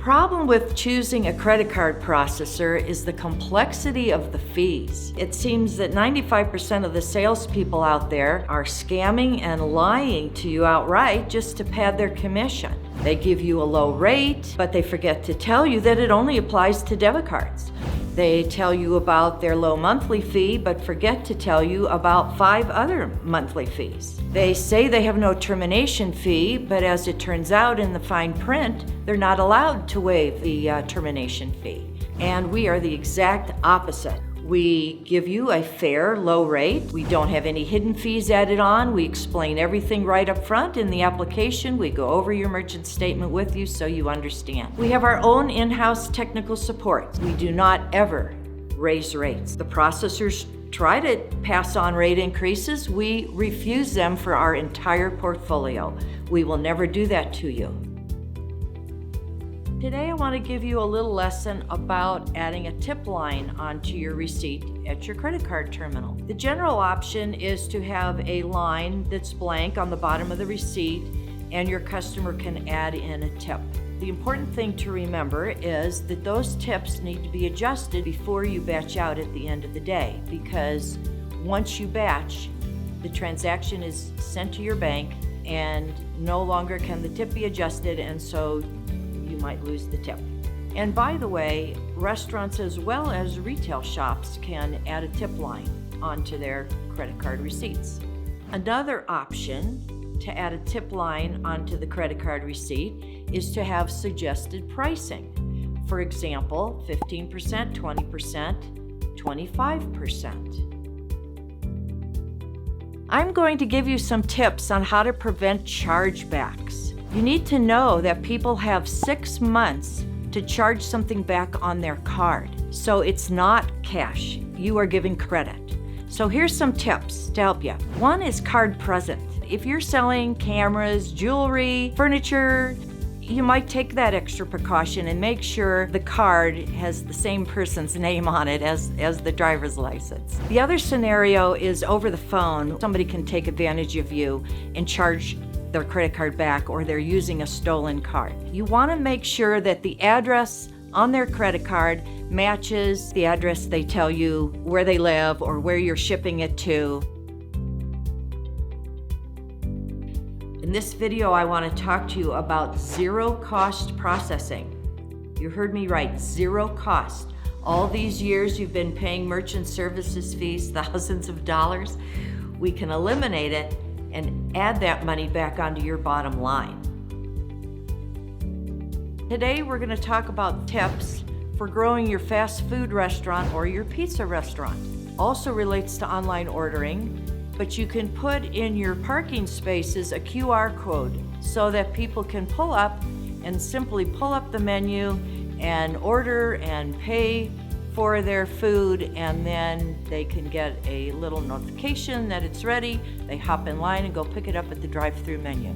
problem with choosing a credit card processor is the complexity of the fees. It seems that 95% of the salespeople out there are scamming and lying to you outright just to pad their commission. They give you a low rate, but they forget to tell you that it only applies to debit cards. They tell you about their low monthly fee, but forget to tell you about 5 other monthly fees. They say they have no termination fee, but as it turns out in the fine print, they're not allowed to waive the termination fee. And we are the exact opposite. We give you a fair, low rate. We don't have any hidden fees added on. We explain everything right up front in the application. We go over your merchant statement with you so you understand. We have our own in-house technical support. We do not ever raise rates. The processors try to pass on rate increases. We refuse them for our entire portfolio. We will never do that to you. Today I want to give you a little lesson about adding a tip line onto your receipt at your credit card terminal. The general option is to have a line that's blank on the bottom of the receipt and your customer can add in a tip. The important thing to remember is that those tips need to be adjusted before you batch out at the end of the day, because once you batch, the transaction is sent to your bank and no longer can the tip be adjusted, and so you might lose the tip. And by the way, restaurants as well as retail shops can add a tip line onto their credit card receipts. Another option to add a tip line onto the credit card receipt is to have suggested pricing. For example, 15%, 20%, 25%. I'm going to give you some tips on how to prevent chargebacks. You need to know that people have 6 months to charge something back on their card. So it's not cash. You are giving credit. So here's some tips to help you. One is card present. If you're selling cameras, jewelry, furniture, you might take that extra precaution and make sure the card has the same person's name on it as the driver's license. The other scenario is over the phone. Somebody can take advantage of you and charge their credit card back, or they're using a stolen card. You want to make sure that the address on their credit card matches the address they tell you where they live or where you're shipping it to. In this video, I want to talk to you about zero-cost processing. You heard me right, zero cost. All these years you've been paying merchant services fees, thousands of dollars. We can eliminate it and add that money back onto your bottom line. Today we're going to talk about tips for growing your fast food restaurant or your pizza restaurant. Also relates to online ordering, but you can put in your parking spaces a QR code so that people can pull up and simply pull up the menu and order and pay for their food, and then they can get a little notification that it's ready. They hop in line and go pick it up at the drive-through menu.